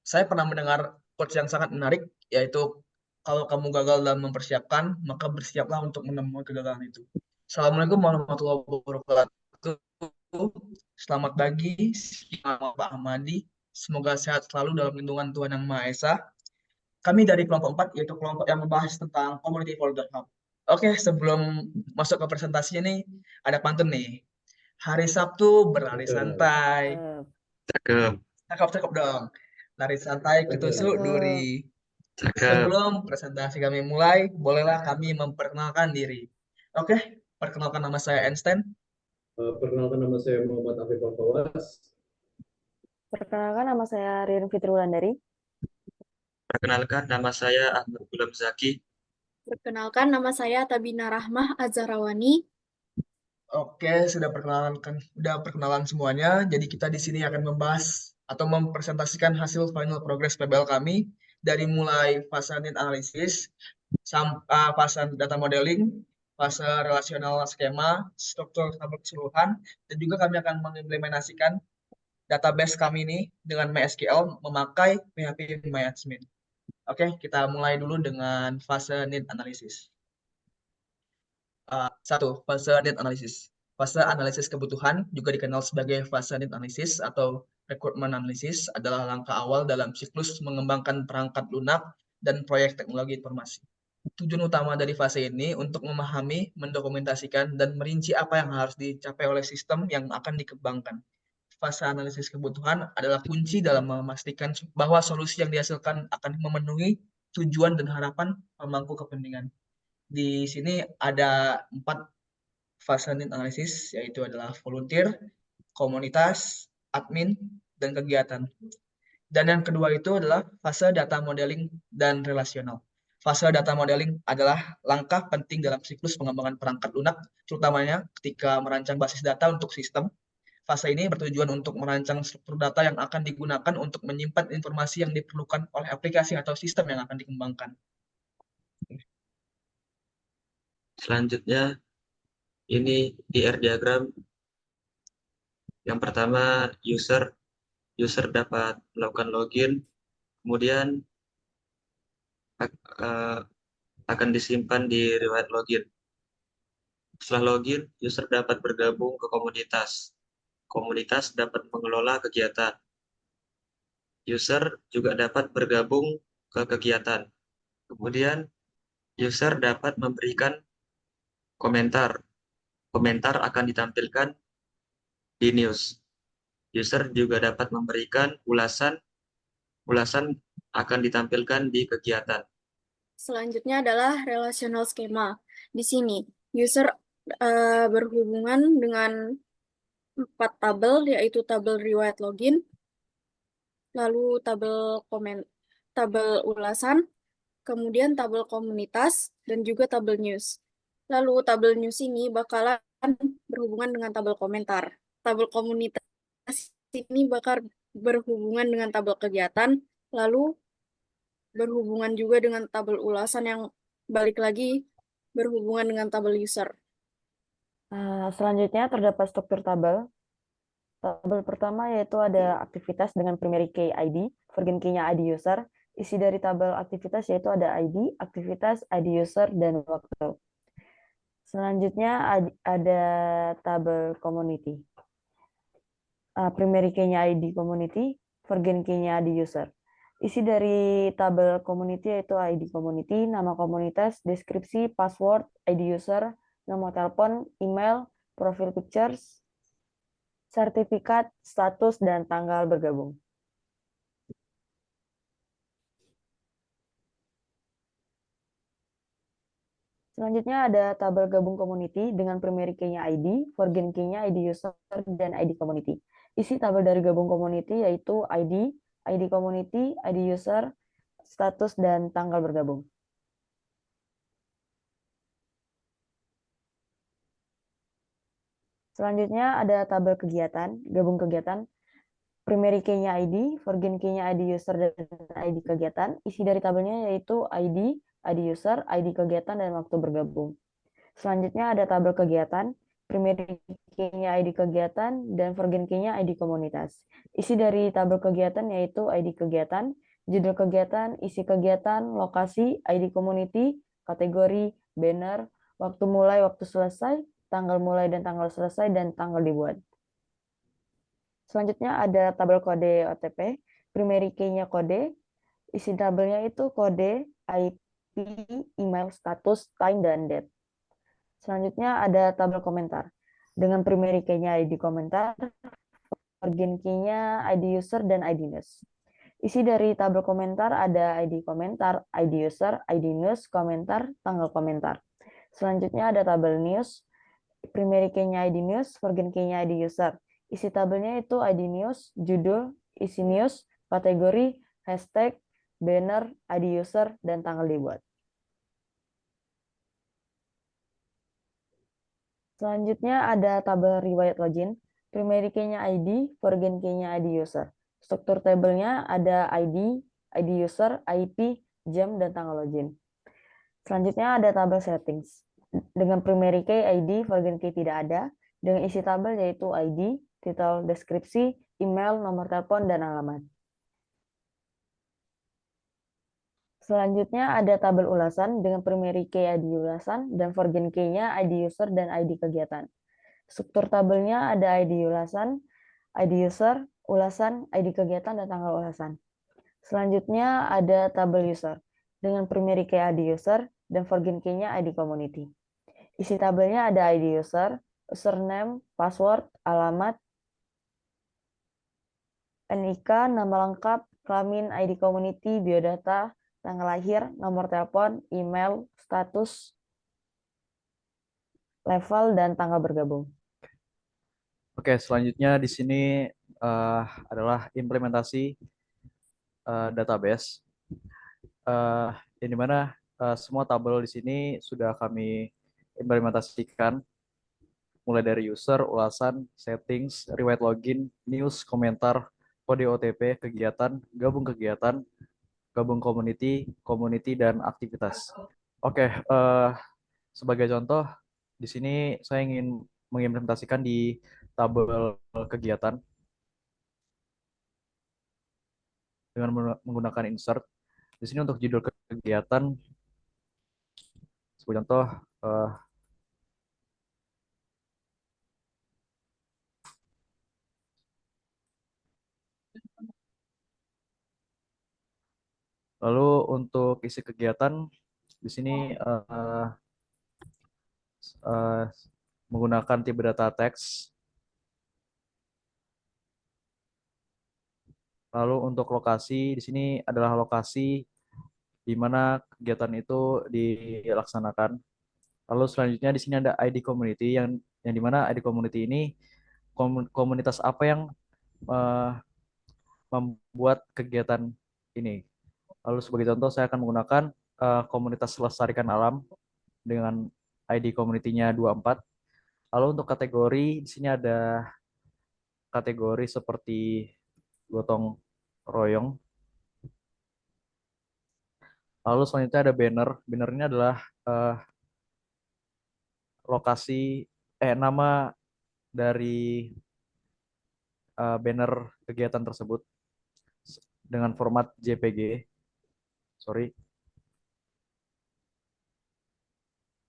Saya pernah mendengar quotes yang sangat menarik, yaitu kalau kamu gagal dalam mempersiapkan, maka bersiaplah untuk menemui kegagalan itu. Assalamualaikum warahmatullahi wabarakatuh. Selamat pagi, nama Pak Ahmadi. Semoga sehat selalu dalam lindungan Tuhan Yang Maha Esa. Kami dari kelompok 4, yaitu kelompok yang membahas tentang community folder hub. Oke, sebelum masuk ke presentasinya nih, ada pantun nih. Hari Sabtu berlari Cakep, santai. Cakep, Cakep-cakep dong. Lari santai ketusuk cakep. duri. cakep. Sebelum presentasi kami mulai, bolehlah kami memperkenalkan diri. Oke, perkenalkan nama saya Einstein. Perkenalkan nama saya Muhammad Afif Al-Fawas. Perkenalkan, nama saya Ririn Fitri Wulandari. Perkenalkan, nama saya Ahmad Gulam Zaki. Perkenalkan, nama saya Tabina Rahmah Azarawani. Oke, sudah perkenalan semuanya. Jadi kita di sini akan membahas atau mempresentasikan hasil final progress PBL kami dari mulai fase need analysis, fase data modeling, fase relasional skema, struktur tabel keseluruhan, dan juga kami akan mengimplementasikan database kami ini dengan MySQL memakai PHP MyAdmin. Oke, kita mulai dulu dengan fase need analysis. Satu, fase need analysis. Fase analisis kebutuhan, juga dikenal sebagai fase need analysis atau requirement analysis, adalah langkah awal dalam siklus mengembangkan perangkat lunak dan proyek teknologi informasi. Tujuan utama dari fase ini untuk memahami, mendokumentasikan, dan merinci apa yang harus dicapai oleh sistem yang akan dikembangkan. Fase analisis kebutuhan adalah kunci dalam memastikan bahwa solusi yang dihasilkan akan memenuhi tujuan dan harapan pemangku kepentingan. Di sini ada 4 fase need analysis, yaitu adalah volunteer, komunitas, admin, dan kegiatan. Dan yang kedua itu adalah fase data modeling dan relasional. Fase data modeling adalah langkah penting dalam siklus pengembangan perangkat lunak, terutamanya ketika merancang basis data untuk sistem. Fase ini bertujuan untuk merancang struktur data yang akan digunakan untuk menyimpan informasi yang diperlukan oleh aplikasi atau sistem yang akan dikembangkan. Selanjutnya, ini DR diagram. Yang pertama, user dapat melakukan login, kemudian akan disimpan di riwayat login. Setelah login, user dapat bergabung ke komunitas. Komunitas dapat mengelola kegiatan. User juga dapat bergabung ke kegiatan. Kemudian, user dapat memberikan komentar. Komentar akan ditampilkan di news. User juga dapat memberikan ulasan. Ulasan akan ditampilkan di kegiatan. Selanjutnya adalah relational schema. Di sini, user berhubungan dengan 4 tabel, yaitu tabel riwayat login, lalu tabel ulasan, kemudian tabel komunitas, dan juga tabel news. Lalu tabel news ini bakalan berhubungan dengan tabel komentar. Tabel komunitas ini bakal berhubungan dengan tabel kegiatan, lalu berhubungan juga dengan tabel ulasan yang balik lagi berhubungan dengan tabel user. Selanjutnya terdapat struktur tabel. Tabel pertama yaitu ada aktivitas dengan primary key ID, forgotten key-nya ID user. Isi dari tabel aktivitas yaitu ada ID, aktivitas, ID user, dan waktu. Selanjutnya ada tabel community. Primary key-nya ID community, forgotten key-nya ID user. Isi dari tabel community yaitu ID community, nama komunitas, deskripsi, password, ID user, nomor telepon, email, profile pictures, sertifikat, status, dan tanggal bergabung. Selanjutnya ada tabel gabung community dengan primary key-nya ID, forgotten key-nya ID user, dan ID community. Isi tabel dari gabung community yaitu ID, ID community, ID user, status, dan tanggal bergabung. Selanjutnya ada tabel kegiatan, gabung kegiatan, primary key-nya ID, forgotten key-nya ID user, dan ID kegiatan. Isi dari tabelnya yaitu ID, ID user, ID kegiatan, dan waktu bergabung. Selanjutnya ada tabel kegiatan, primary key-nya ID kegiatan, dan forgen key-nya ID komunitas. Isi dari tabel kegiatan yaitu ID kegiatan, judul kegiatan, isi kegiatan, lokasi, ID community, kategori, banner, waktu mulai, waktu selesai, tanggal mulai dan tanggal selesai, dan tanggal dibuat. Selanjutnya ada tabel kode OTP, primary key-nya kode, isi tabelnya itu kode, IP, email, status, time, dan date. Selanjutnya ada tabel komentar. Dengan primary key-nya ID komentar, forgen key-nya ID user, dan ID news. Isi dari tabel komentar ada ID komentar, ID user, ID news, komentar, tanggal komentar. Selanjutnya ada tabel news, primary key-nya ID news, forgen key-nya ID user. Isi tabelnya itu ID news, judul, isi news, kategori, hashtag, banner, ID user, dan tanggal dibuat. Selanjutnya ada tabel riwayat login, primary key-nya ID, forgen key-nya ID user. Struktur tabelnya ada ID, ID user, IP, jam, dan tanggal login. Selanjutnya ada tabel settings. Dengan primary key ID, forgen key tidak ada. Dengan isi tabel yaitu ID, titel, deskripsi, email, nomor telepon, dan alamat. Selanjutnya ada tabel ulasan dengan primary key ID ulasan dan forgen key-nya ID user dan ID kegiatan. Struktur tabelnya ada ID ulasan, ID user, ulasan, ID kegiatan, dan tanggal ulasan. Selanjutnya ada tabel user dengan primary key ID user dan forgen key-nya ID community. Isi tabelnya ada ID user, username, password, alamat, NIK, nama lengkap, kelamin, ID community, biodata, tanggal lahir, nomor telepon, email, status, level, dan tanggal bergabung. Oke, selanjutnya di sini adalah implementasi database. Yang dimana semua tabel di sini sudah kami implementasikan mulai dari user, ulasan, settings, riwayat login, news, komentar, kode OTP, kegiatan, gabung community, dan aktivitas. Oke, sebagai contoh, di sini saya ingin mengimplementasikan di tabel kegiatan dengan menggunakan insert. Di sini untuk judul kegiatan, sebagai contoh, lalu untuk isi kegiatan di sini menggunakan tipe data teks. Lalu untuk lokasi di sini adalah lokasi di mana kegiatan itu dilaksanakan. Lalu selanjutnya di sini ada ID community yang di mana ID community ini komunitas apa yang membuat kegiatan ini. Lalu sebagai contoh saya akan menggunakan komunitas Lestarikan Alam dengan ID community-nya 24. Lalu untuk kategori di sini ada kategori seperti gotong royong. Lalu selanjutnya ada banner. Banner ini adalah nama dari banner kegiatan tersebut dengan format JPG. Sorry.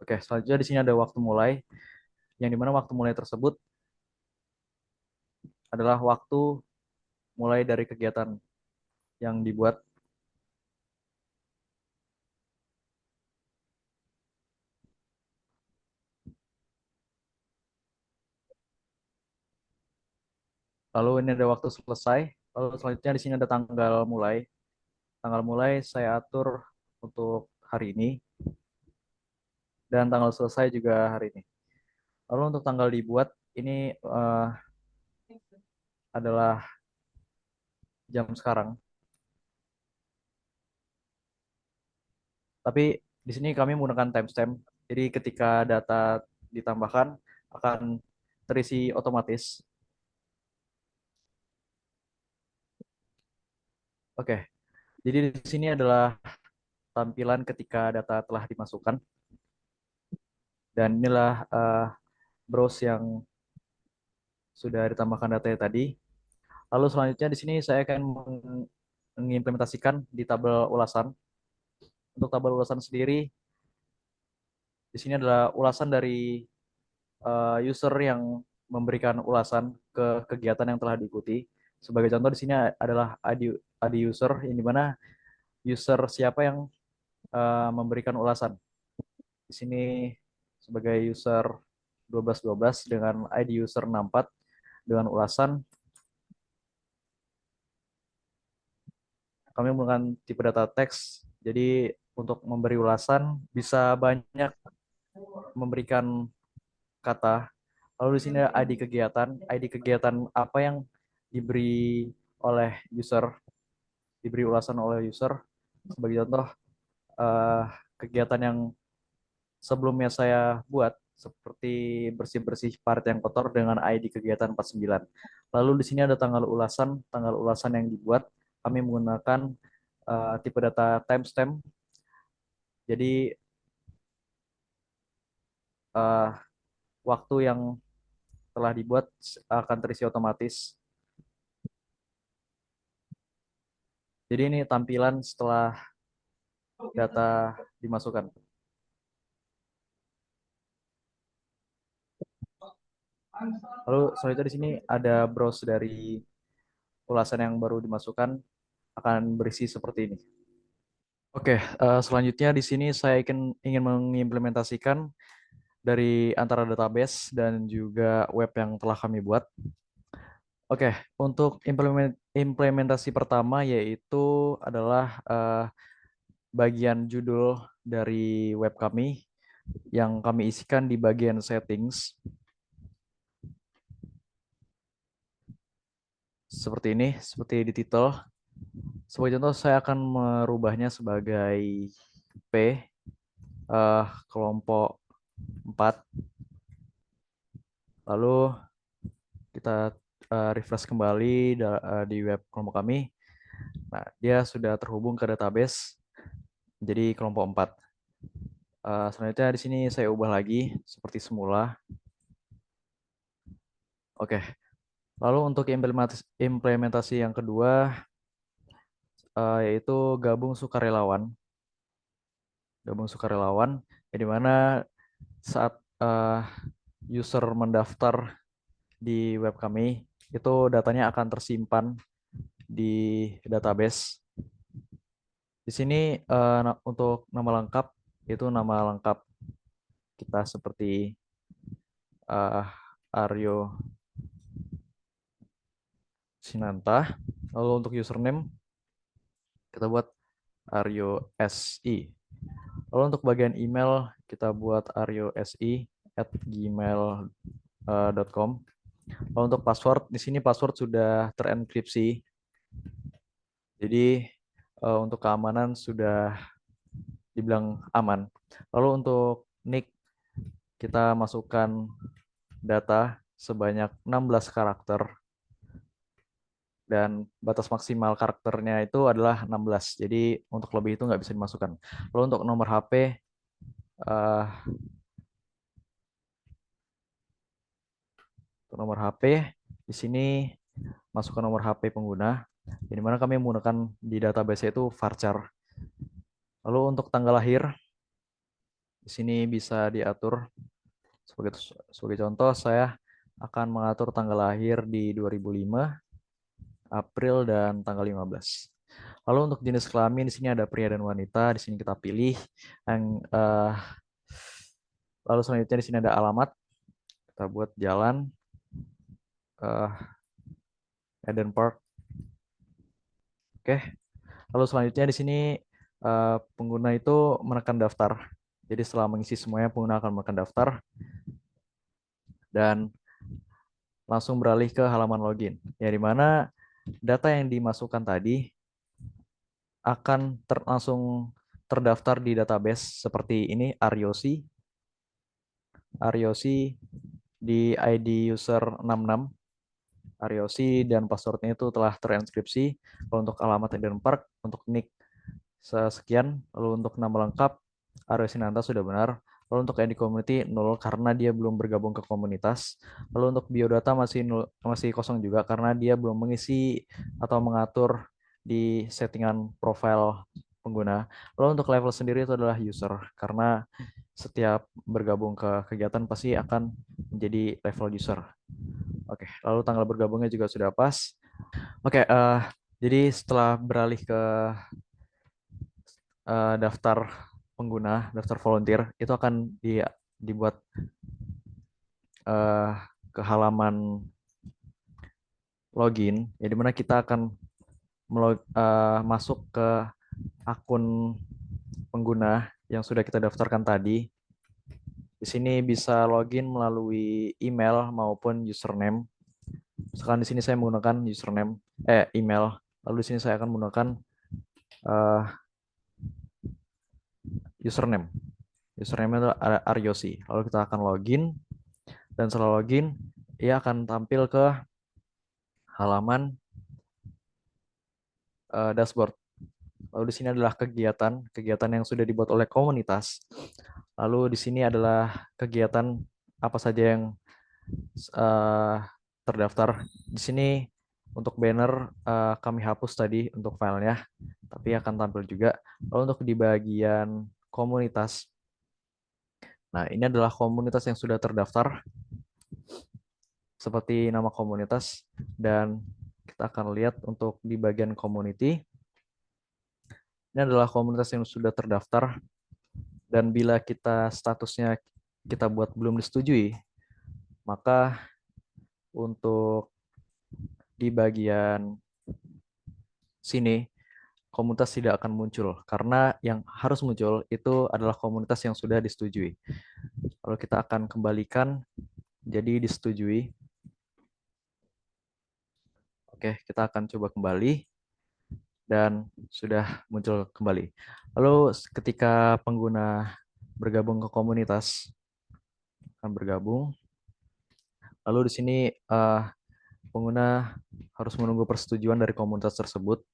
Oke, selanjutnya di sini ada waktu mulai, yang dimana waktu mulai tersebut adalah waktu mulai dari kegiatan yang dibuat. Lalu ini ada waktu selesai. Lalu selanjutnya di sini ada tanggal mulai. Tanggal mulai saya atur untuk hari ini. Dan tanggal selesai juga hari ini. Lalu untuk tanggal dibuat, ini adalah jam sekarang. Tapi di sini kami menggunakan timestamp. Jadi ketika data ditambahkan akan terisi otomatis. Oke. Jadi di sini adalah tampilan ketika data telah dimasukkan. Dan inilah browse yang sudah ditambahkan datanya tadi. Lalu selanjutnya di sini saya akan mengimplementasikan di tabel ulasan. Untuk tabel ulasan sendiri, di sini adalah ulasan dari user yang memberikan ulasan ke kegiatan yang telah diikuti. Sebagai contoh di sini adalah ID user, yang dimana user siapa yang memberikan ulasan. Di sini sebagai user 1212 dengan ID user 64 dengan ulasan kami menggunakan tipe data teks. Jadi untuk memberi ulasan bisa banyak memberikan kata. Lalu di sini ada ID kegiatan apa yang diberi oleh user, diberi ulasan oleh user. Sebagai contoh, kegiatan yang sebelumnya saya buat seperti bersih-bersih part yang kotor dengan ID kegiatan 49. Lalu di sini ada tanggal ulasan yang dibuat. Kami menggunakan tipe data timestamp. Jadi waktu yang telah dibuat akan terisi otomatis. Jadi ini tampilan setelah data dimasukkan. Lalu selanjutnya di sini ada browse dari ulasan yang baru dimasukkan akan berisi seperti ini. Oke, selanjutnya di sini saya ingin mengimplementasikan dari antara database dan juga web yang telah kami buat. Oke, untuk implementasi pertama yaitu adalah bagian judul dari web kami yang kami isikan di bagian settings. Seperti ini, seperti di title. Sebagai contoh, saya akan merubahnya sebagai P, kelompok 4. Lalu kita refresh kembali di web kelompok kami. Nah, dia sudah terhubung ke database jadi kelompok 4. Selanjutnya di sini saya ubah lagi seperti semula. Oke. Lalu untuk implementasi yang kedua yaitu gabung sukarelawan. Gabung sukarelawan, di mana saat user mendaftar di web kami, itu datanya akan tersimpan di database. Di sini untuk nama lengkap, itu nama lengkap kita seperti Aryo Sinanta. Lalu untuk username, kita buat Aryo SI. Lalu untuk bagian email, kita buat aryosi@gmail.com. Lalu untuk password, di sini password sudah terenkripsi. Jadi untuk keamanan sudah dibilang aman. Lalu untuk nick, kita masukkan data sebanyak 16 karakter. Dan batas maksimal karakternya itu adalah 16. Jadi untuk lebih itu nggak bisa dimasukkan. Lalu untuk nomor HP, di sini masukkan nomor HP pengguna. Di mana kami menggunakan di database itu varchar. Lalu untuk tanggal lahir, di sini bisa diatur. Sebagai contoh, saya akan mengatur tanggal lahir di 2005, April, dan tanggal 15. Lalu untuk jenis kelamin, di sini ada pria dan wanita. Di sini kita pilih. Lalu selanjutnya di sini ada alamat. Kita buat jalan Eden Park. Oke. Lalu selanjutnya di sini pengguna itu menekan daftar. Jadi setelah mengisi semuanya, pengguna akan menekan daftar dan langsung beralih ke halaman login. Ya, di mana data yang dimasukkan tadi akan langsung terdaftar di database seperti ini, Aryosi di ID user 66. Aryosi dan passwordnya itu telah terinskripsi. Lalu untuk alamat Eden Park, untuk nick sekian. Lalu untuk nama lengkap Aryo Sinanta sudah benar. Lalu untuk ID community 0 karena dia belum bergabung ke komunitas. Lalu untuk biodata masih kosong juga karena dia belum mengisi atau mengatur di settingan profile pengguna. Lalu untuk level sendiri itu adalah user karena setiap bergabung ke kegiatan pasti akan menjadi level user. Oke, lalu tanggal bergabungnya juga sudah pas. Oke, jadi setelah beralih ke daftar pengguna, daftar volunteer, itu akan dibuat ke halaman login, ya dimana kita akan masuk ke akun pengguna yang sudah kita daftarkan tadi. Di sini bisa login melalui email maupun username. Misalkan di sini saya menggunakan email. Lalu di sini saya akan menggunakan username. Username itu Aryosi. Lalu kita akan login dan setelah login ia akan tampil ke halaman dashboard. Lalu di sini adalah kegiatan yang sudah dibuat oleh komunitas. Lalu di sini adalah kegiatan apa saja yang terdaftar. Di sini untuk banner kami hapus tadi untuk filenya, tapi akan tampil juga. Lalu untuk di bagian komunitas, nah ini adalah komunitas yang sudah terdaftar seperti nama komunitas, dan kita akan lihat untuk di bagian community. Ini adalah komunitas yang sudah terdaftar, dan bila kita statusnya kita buat belum disetujui, maka untuk di bagian sini komunitas tidak akan muncul, karena yang harus muncul itu adalah komunitas yang sudah disetujui. Lalu kita akan kembalikan jadi disetujui. Oke, kita akan coba kembali. Dan sudah muncul kembali. Lalu ketika pengguna bergabung ke komunitas, akan bergabung. Lalu di sini pengguna harus menunggu persetujuan dari komunitas tersebut.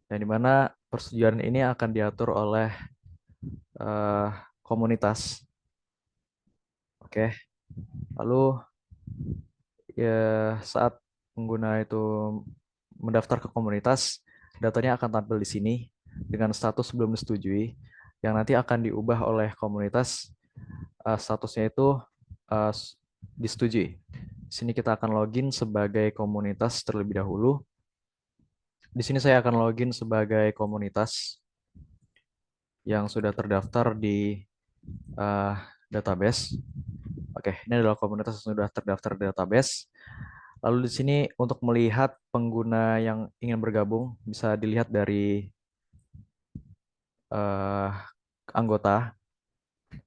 Dan di mana persetujuan ini akan diatur oleh komunitas. Oke. Lalu ya saat pengguna itu mendaftar ke komunitas, datanya akan tampil di sini dengan status belum disetujui, yang nanti akan diubah oleh komunitas statusnya itu disetujui. Di sini kita akan login sebagai komunitas terlebih dahulu. Di sini saya akan login sebagai komunitas yang sudah terdaftar di database. Oke, ini adalah komunitas yang sudah terdaftar di database. Lalu di sini untuk melihat pengguna yang ingin bergabung bisa dilihat dari anggota.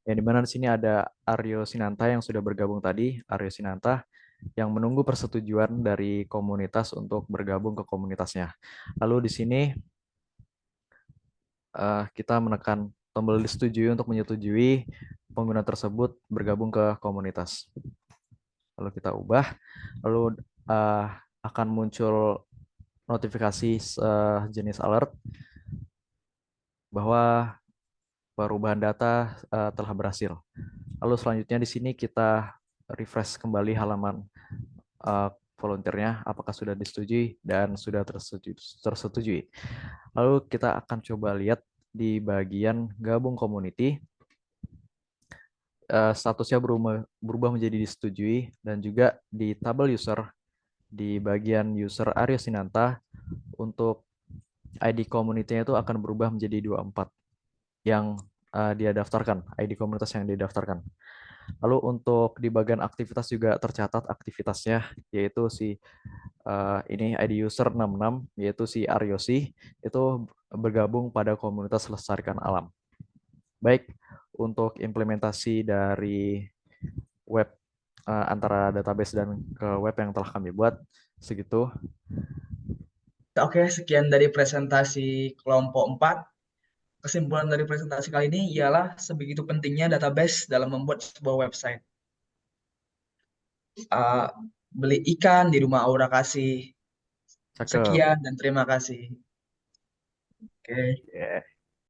Yang dimana di sini ada Aryo Sinanta yang sudah bergabung tadi, Aryo Sinanta yang menunggu persetujuan dari komunitas untuk bergabung ke komunitasnya. Lalu di sini kita menekan tombol disetujui untuk menyetujui pengguna tersebut bergabung ke komunitas. Lalu kita ubah, lalu akan muncul notifikasi jenis alert bahwa perubahan data telah berhasil. Lalu selanjutnya di sini kita refresh kembali halaman volunteernya apakah sudah disetujui dan sudah tersetujui. Lalu kita akan coba lihat di bagian gabung community. Statusnya berubah menjadi disetujui, dan juga di tabel user di bagian user Aryo Sinanta untuk ID community-nya itu akan berubah menjadi 24 yang dia daftarkan, ID komunitas yang dia daftarkan. Lalu untuk di bagian aktivitas juga tercatat aktivitasnya, yaitu si ini ID user 66, yaitu si Aryosi, itu bergabung pada komunitas Lestarikan Alam. Baik, untuk implementasi dari web antara database dan ke web yang telah kami buat, segitu. Oke, sekian dari presentasi kelompok 4. Kesimpulan dari presentasi kali ini ialah sebegitu pentingnya database dalam membuat sebuah website. Beli ikan di rumah Aura kasih. Cakep. Sekian dan terima kasih. Oke. Yeah.